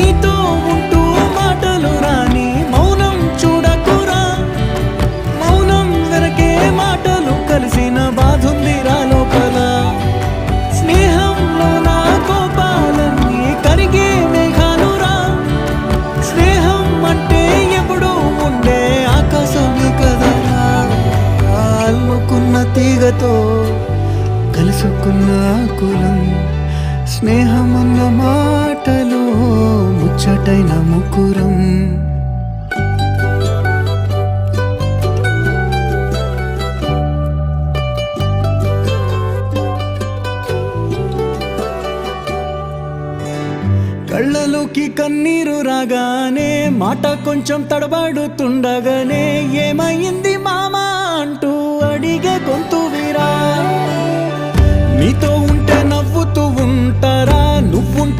నీతో ఉంటూ మాటలు రాని మౌనం చూడకురా, మౌనం వెనకే మాటలు కలిసిన బాధుందిరా లోపల. స్నేహంలో నా కోపాలన్నీ కరిగే మేఘాలురా, స్నేహం అంటే ఎప్పుడు ఉండే ఆకాశమే కదరా. అల్లుకున్న తీగతో కలుసుకున్న కులం, స్నేహమన్న మాటలో ముచ్చటైన ముకురం. కళ్ళలోకి కన్నీరు రాగానే మాట కొంచెం తడబడుతుండగానే ఏమైంది మామా అంటూ అడిగే గొంతు వీరా. నీతో ఉంటే నవ్వుతూ ఉంటారా, నువ్వుంటే